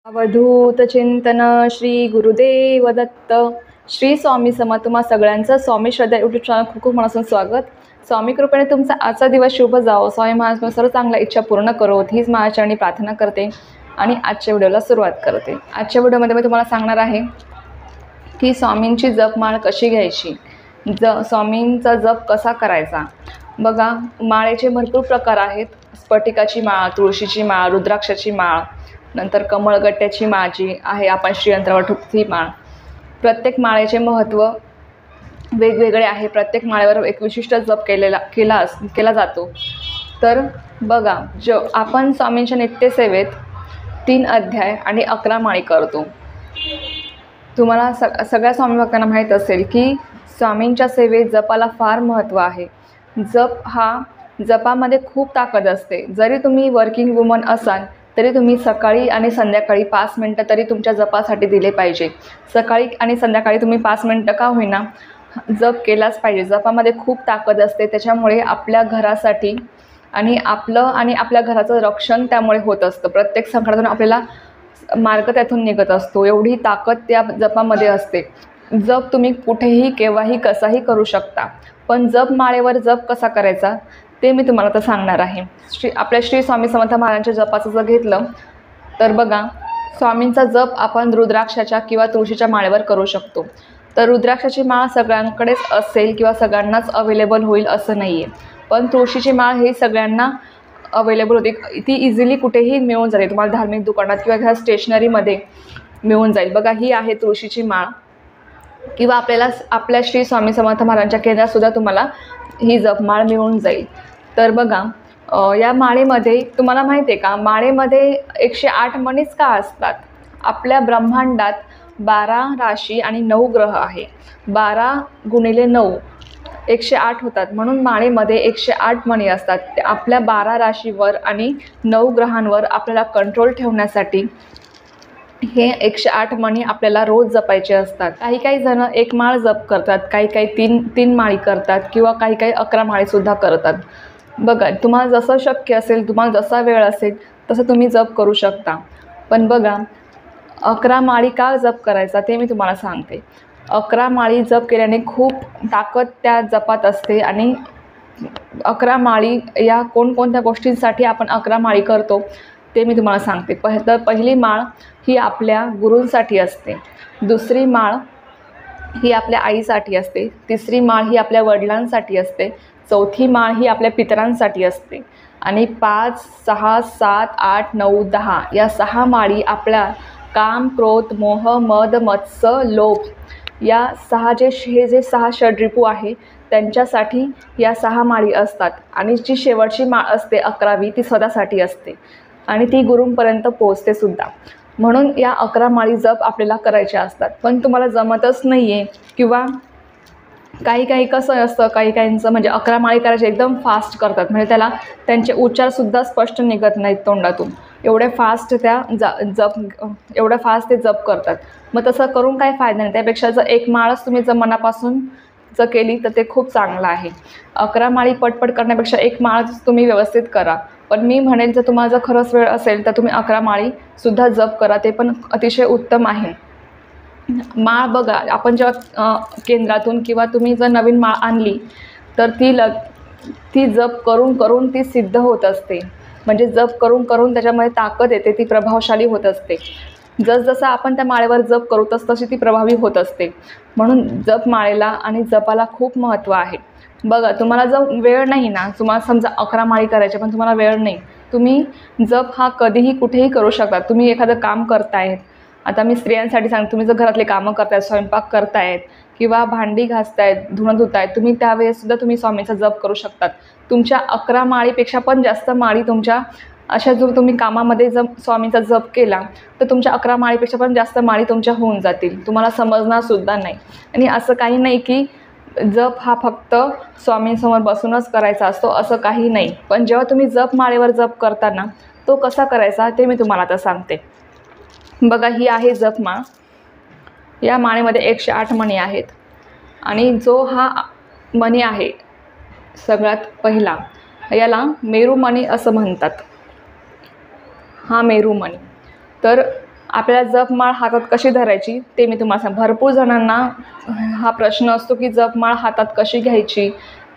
अवधूत चिंतन श्री गुरुदेव दत्त. श्री स्वामी समर्थ. तुम्हा सगळ्यांचं स्वामी श्रद्धा यूट्यूब चॅनल खूप खूप मनापासून स्वागत. स्वामी कृपेने तुमचा आजचा दिवस शुभ जावो. स्वामी महाराज सर्व चांगल्या इच्छा पूर्ण करोत हीच माझ्याचरणी प्रार्थना करते आणि आजच्या व्हिडिओला सुरुवात करते. आजच्या व्हिडिओमध्ये मी तुम्हाला सांगणार आहे की स्वामींची जपमाळ कशी घ्यायची, स्वामींचा जप कसा करायचा. बघा, माळेचे भरपूर प्रकार आहेत. स्फटिकाची माळ, तुळशीची माळ, रुद्राक्षाची माळ, नंतर कमळगट्ट्याची माळ जी आहे आपण श्रीयंत्रावर ठेवतो ती माळ. प्रत्येक माळेचे महत्त्व वेगवेगळे आहे. प्रत्येक माळेवर एक विशिष्ट जप केला जातो. तर बघा, आपण स्वामींच्या नित्यसेवेत 3 अध्याय आणि 11 माळी करतो. तुम्हाला सगळ्या स्वामी भक्तांना माहीत असेल की स्वामींच्या सेवेत जपाला फार महत्त्व आहे. जपामध्ये खूप ताकद असते. जरी तुम्ही वर्किंग वुमन असाल तरी तुम्ही सकाळी आणि संध्याकाळी 5 मिनटं तरी तुमच्या जपासाठी दिले पाहिजे. सकाळी आणि संध्याकाळी तुम्ही 5 मिनटं का होईना जप केलाच पाहिजे. जपामध्ये खूप ताकद असते. त्याच्यामुळे आपल्या घरासाठी आणि आपल्या घराचं रक्षण त्यामुळे होत असतं. प्रत्येक संकटातून आपल्याला मार्ग त्यातून निघत असतो. एवढी ताकद त्या जपामध्ये असते. जप तुम्ही कुठेही केव्हाही कसाही करू शकता, पण जप माळेवर जप कसा करायचा ते मी तुम्हाला आता सांगणार आहे. आपल्या श्री स्वामी समर्थ महाराजांच्या जपाचं जर घेतलं तर बघा, स्वामींचा जप आपण रुद्राक्षाच्या किंवा तुळशीच्या माळेवर करू शकतो. तर रुद्राक्षाची माळ सगळ्यांकडेच असेल किंवा सगळ्यांनाच अवेलेबल होईल असं नाही आहे, पण तुळशीची माळ ही सगळ्यांना अवेलेबल होते. ती इझिली कुठेही मिळून जाते. तुम्हाला धार्मिक दुकानात किंवा ह्या स्टेशनरीमध्ये मिळून जाईल. बघा, ही आहे तुळशीची माळ, किंवा आपल्या श्री स्वामी समर्थ महाराजांच्या केंद्रातसुद्धा तुम्हाला ही जपमाळ मिळून जाईल. तर बघा, या माळेमध्ये तुम्हाला माहिती आहे का, माळेमध्ये 108 मणीच का असतात. आपल्या ब्रह्मांडात 12 राशी आणि 9 ग्रह आहे. 12 गुणिले 9 108 होतात. म्हणून माळेमध्ये 108 मणी असतात. ते आपल्या 12 राशीवर आणि 9 ग्रहांवर आपल्याला कंट्रोल ठेवण्यासाठी हे 108 मणी आपल्याला रोज जपायचे असतात. काही जण 1 माळ जप करतात, काही 3 माळी करतात, किंवा काही 11 माळीसुद्धा करतात. बघा, तुम्हाला जसं शक्य असेल, तुम्हाला जसा वेळ असेल तसं तुम्ही जप करू शकता. पण बघा, 11 माळी का जप करायचा ते मी तुम्हाला सांगते. 11 माळी जप केल्याने खूप ताकद त्या जपात असते. आणि 11 माळी या कोणकोणत्या गोष्टींसाठी आपण 11 माळी करतो ते मी तुम्हाला सांगते. तर पहिली माळ ही आपल्या गुरूंसाठी असते. दुसरी माळ ही आपल्या आईसाठी असते. तिसरी माळ ही आपल्या वडिलांसाठी असते. चौथी माळ ही आपल्या पितरांसाठी असते. आणि 5, 6, 7, 8, 9, 10 या 6 माळी आपल्या काम, क्रोध, मोह, मद, मत्सर, लोभ या 6 जे 6 षड्रिपू आहे त्यांच्यासाठी या 6 माळी असतात. आणि जी शेवटची माळ असते 11वी ती स्वतःसाठी असते आणि ती गुरूंपर्यंत पोहोचते सुद्धा. म्हणून या 11 माळी जप आपल्याला करायच्या असतात. पण तुम्हाला जमतच नाही आहे, किंवा काही कसं असतं, काहींचं म्हणजे 11 माळी करायचे एकदम फास्ट करतात, म्हणजे त्यांचे उच्चारसुद्धा स्पष्ट निघत नाहीत तोंडातून. एवढे फास्ट ते जप करतात. मग तसं करून काही फायदा नाही. त्यापेक्षा जर 1 माळच तुम्ही जर मनापासून जर केली तर ते खूप चांगलं आहे. 11 माळी पटपट करण्यापेक्षा 1 माळ तुम्ही व्यवस्थित करा. पण मी म्हणेल, जर तुम्हाला जर खरंच वेळ असेल तर तुम्ही 11 माळीसुद्धा जप करा, ते पण अतिशय उत्तम आहे. माळ बघा, आपण जेव्हा केंद्रातून किंवा तुम्ही जर नवीन माळ आणली तर ती जप करून ती सिद्ध होत असते. म्हणजे जप करून त्याच्यामध्ये ताकद येते, ती प्रभावशाली होत असते. जसजसं आपण त्या माळेवर जप करू तशी ती प्रभावी होत असते. म्हणून जप माळेला आणि जपाला खूप महत्त्व आहे. बघा, तुम्हाला जर वेळ नाही ना, तुम्हाला समजा 11 माळी करायच्या पण तुम्हाला वेळ नाही, तुम्ही जप हा कधीही कुठेही करू शकता. तुम्ही एखादं काम करतायत, आता मी स्त्रियांसाठी सांगते, तुम्ही जर घरातले कामं करतायत, स्वयंपाक करतायत किंवा भांडी घासतायत, धुणं धुतायत, तुम्ही त्यावेळेससुद्धा तुम्ही स्वामींचा जप करू शकतात. तुमच्या 11 माळीपेक्षा पण जास्त माळी तुमच्या अशा जर तुम्ही कामामध्ये जर स्वामींचा जप केला तर तुमच्या 11 माळीपेक्षा पण जास्त माळी तुमच्या होऊन जातील. तुम्हाला समजणारसुद्धा नाही. आणि असं काही नाही की जप हा फक्त स्वामींसमोर बसूनच करायचा असतो, असं काही नाही. पण जेव्हा तुम्ही जप माळेवर जप करताना तो कसा करायचा ते मी तुम्हाला आता सांगते. बघा, ही आहे जपमाळ. या माळेमध्ये 108 मणी आहेत. आणि जो हा मणी आहे सगळ्यात पहिला, याला मेरुमणी असं म्हणतात. हा मेरुमणी. तर आपल्याला जपमाळ हातात कशी धरायची ते मी तुम्हाला सांग. भरपूर जणांना हा प्रश्न असतो की जपमाळ हातात कशी घ्यायची,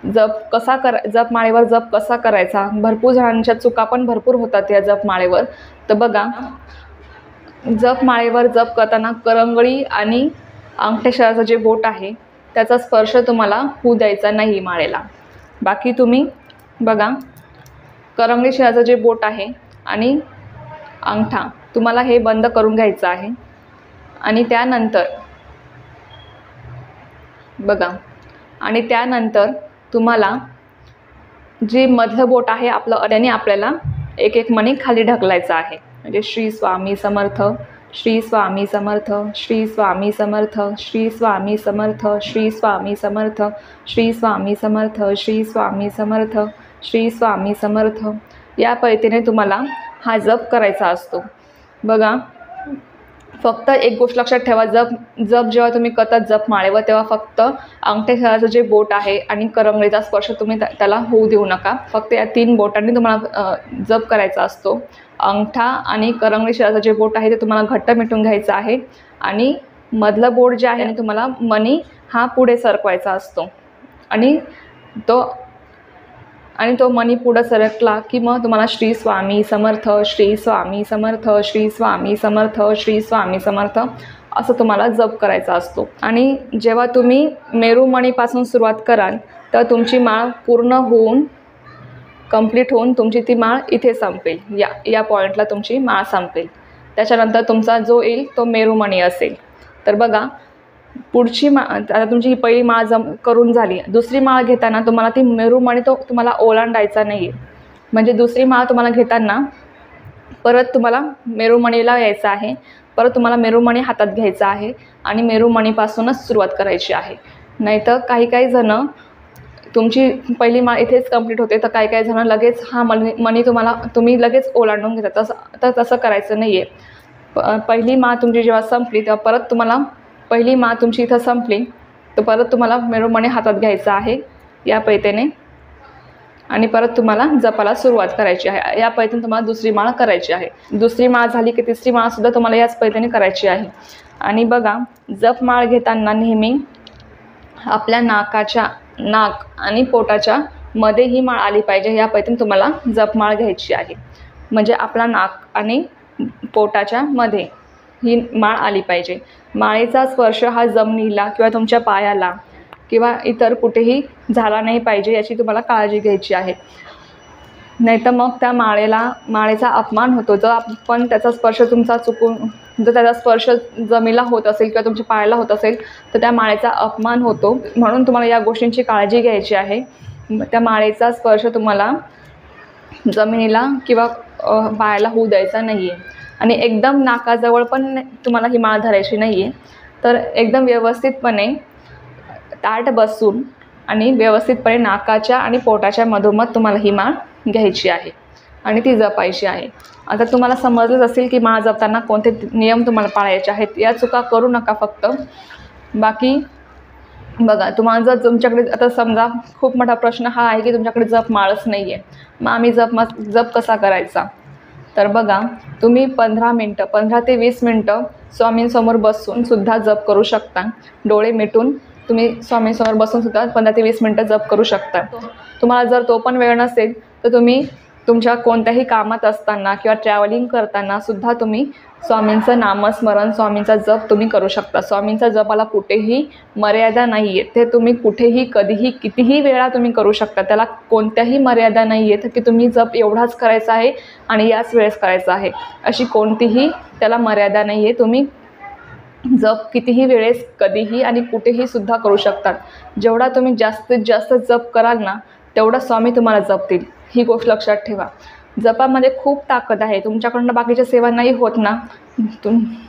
जपमाळेवर जप कसा करायचा. भरपूर जणांच्या चुका पण भरपूर होतात या जपमाळेवर. तर बघा, जपमाळेवर जप करताना करंगळी आणि अंगठ्याशिराचं जे बोट आहे त्याचा स्पर्श तुम्हाला होऊ द्यायचा नाही माळेला. बाकी तुम्ही बघा, करंगळी शिराचं जे बोट आहे आणि अंगठा तुम्हाला हे बंद करून घ्यायचं आहे. आणि त्यानंतर तुम्हाला जे मधलं बोट आहे आपलं, त्याने आपल्याला एक एक मणी खाली ढकलायचा आहे. म्हणजे श्री स्वामी समर्थ, श्री स्वामी समर्थ, श्री स्वामी समर्थ, श्री स्वामी समर्थ, श्री स्वामी समर्थ, श्री स्वामी समर्थ, श्री स्वामी समर्थ, श्री स्वामी समर्थ या पद्धतीने तुम्हाला हा जप करायचा असतो. बघा, फक्त एक गोष्ट लक्षात ठेवा, जप जेव्हा तुम्ही करतात जपमाळेवर तेव्हा फक्त अंगठ्याशिराचं जे बोट आहे आणि करंगळीचा स्पर्श तुम्ही त्याला होऊ देऊ नका. फक्त या 3 बोटांनी तुम्हाला जप करायचा असतो. अंगठा आणि करंगळी शिराचं जे बोट आहे ते तुम्हाला घट्ट मिटून घ्यायचं आहे आणि मधलं बोट जे आहे तुम्हाला मणी हा पुढे सरकवायचा असतो. आणि तो मणी पुढं सरकला की मग तुम्हाला श्री स्वामी समर्थ, श्री स्वामी समर्थ, श्री स्वामी समर्थ, श्री स्वामी समर्थ असं तुम्हाला जप करायचा असतो. आणि जेव्हा तुम्ही मेरुमणीपासून सुरुवात कराल तर तुमची माळ पूर्ण कंप्लीट होऊन तुमची ती माळ इथे संपेल. या पॉईंटला तुमची माळ संपेल. त्याच्यानंतर तुमचा जो येईल तो मेरुमणी असेल. तर बघा, पुढची आता तुमची ही पहिली माळ करून झाली. दुसरी माळ घेताना तुम्हाला ती मेरुमणी तुम्हाला ओलांडायचा नाही आहे. म्हणजे दुसरी माळ तुम्हाला घेताना परत तुम्हाला मेरुमणीला यायचं आहे. परत तुम्हाला मेरुमणी हातात घ्यायचा आहे आणि मेरुमणीपासूनच सुरुवात करायची आहे. नाहीतर काही जणं तुमची पहिली माळ इथेच कंप्लीट होते तर काही जणं लगेच हा मणी तुम्ही लगेच ओलांडून घेतात. तसं करायचं नाही आहे. पहिली माळ तुमची जेव्हा संपली तेव्हा परत तुम्हाला पहिली माळ तुमची इथं संपली तर परत तुम्हाला मेरुमणी हातात घ्यायचा आहे या पद्धतीने आणि परत तुम्हाला जपाला सुरुवात करायची आहे. या पद्धतीने तुम्हाला दुसरी माळ करायची आहे. दुसरी माळ झाली की तिसरी माळसुद्धा तुम्हाला याच पद्धतीने करायची आहे. आणि बघा, जपमाळ घेताना नेहमी आपल्या नाक आणि पोटाच्या मध्ये ही माळ आली पाहिजे. या पद्धतीने तुम्हाला जपमाळ घ्यायची आहे. म्हणजे आपला नाक आणि पोटाच्या मध्ये ही माळ आली पाहिजे. माळेचा स्पर्श हा जमिनीला किंवा तुमच्या पायाला किंवा इतर कुठेही झाला नाही पाहिजे याची तुम्हाला काळजी घ्यायची आहे. नाहीतर मग त्या माळेचा अपमान होतो. जर आपण त्याचा स्पर्श जर त्याचा स्पर्श जमिनीला होत असेल किंवा तुमच्या पायाला होत असेल तर त्या माळेचा अपमान होतो. म्हणून तुम्हाला या गोष्टींची काळजी घ्यायची आहे. त्या माळेचा स्पर्श तुम्हाला जमिनीला किंवा पायाला होऊ द्यायचा नाही आहे. आणि एकदम नाकाजवळ पण तुम्हाला ही माळ धरायची नाही आहे. तर एकदम व्यवस्थितपणे ताट बसून आणि व्यवस्थितपणे नाकाच्या आणि पोटाच्या मधोमध तुम्हाला ही माळ घ्यायची आहे आणि ती जपायची आहे. आता तुम्हाला समजलंच असेल की माळ जपताना कोणते नियम तुम्हाला पाळायचे आहेत. या चुका करू नका फक्त. बाकी बघा, तुम्हाला जर तुमच्याकडे आता समजा खूप मोठा प्रश्न हा आहे की तुमच्याकडे जपमाळच नाही आहे, मग आम्ही जप कसा करायचा. तर बघा, तुम्ही 15 ते 20 मिनटं स्वामींसमोर बसून सुद्धा जप करू शकता. डोळे मिटून तुम्ही स्वामींसमोर बसून सुद्धा 15 ते 20 मिनटं जप करू शकता. तुम्हाला जर तो पण वेळ नसेल तर तुम्ही तुमच्या कोणत्याही कामात असताना किंवा ट्रॅव्हलिंग करताना सुद्धा तुम्ही स्वामींचं नामस्मरण, स्वामींचा जप तुम्ही करू शकता. स्वामींचा जपाला कुठेही मर्यादा नाही आहे. ते तुम्ही कुठेही, कधीही, कितीही वेळा तुम्ही करू शकता. त्याला कोणत्याही मर्यादा नाही आहेत की तुम्ही जप एवढाच करायचा आहे आणि याच वेळेस करायचा आहे, अशी कोणतीही त्याला मर्यादा नाही आहे. तुम्ही जप कितीही वेळेस, कधीही आणि कुठेही सुद्धा करू शकतात. जेवढा तुम्ही जास्तीत जास्त जप कराल ना तेवढा स्वामी तुम्हाला जपतील. ही गोष्ट लक्षात ठेवा. जपामध्ये खूप ताकद आहे. तुमच्याकडनं बाकीच्या सेवा नाही होत ना,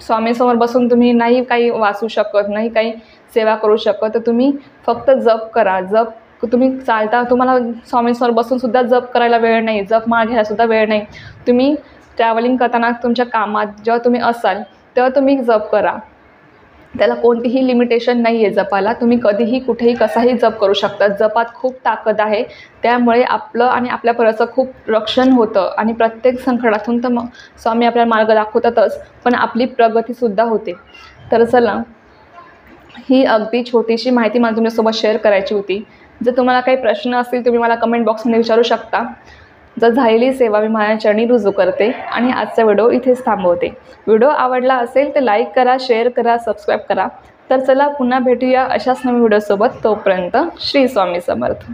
स्वामींसमोर बसून तुम्ही नाही काही वाचू शकत, नाही काही सेवा करू शकत, तर तुम्ही फक्त जप करा. तुम्ही चालता, तुम्हाला स्वामींसमोर बसून सुद्धा जप करायला वेळ नाही, जपमाळ घ्यायला सुद्धा वेळ नाही. तुम्ही ट्रॅव्हलिंग करताना तुमच्या कामात जेव्हा तुम्ही असाल तेव्हा तुम्ही जप करा. त्याला कोणतीही लिमिटेशन नाही आहे जपाला. तुम्ही कधीही कुठेही कसाही जप करू शकता. जपात खूप ताकद आहे, त्यामुळे आपलं आणि आपल्या परिवाराचं खूप रक्षण होतं आणि प्रत्येक संकटातून तर मग स्वामी आपल्याला मार्ग दाखवतातच, पण आपली प्रगतीसुद्धा होते. तर चला, ही अगदी छोटीशी माहिती मला तुमच्यासोबत शेअर करायची होती. जर तुम्हाला काही प्रश्न असतील तुम्ही मला कमेंट बॉक्समध्ये विचारू शकता. जर झालेली सेवा मी माझ्या चरणी रुजू करते आणि आजचा व्हिडिओ इथेच थांबवते. व्हिडिओ आवडला असेल तर लाईक करा, शेअर करा, सबस्क्राईब करा. तर चला पुन्हा भेटूया अशाच नवीन व्हिडिओसोबत. तोपर्यंत श्री स्वामी समर्थ.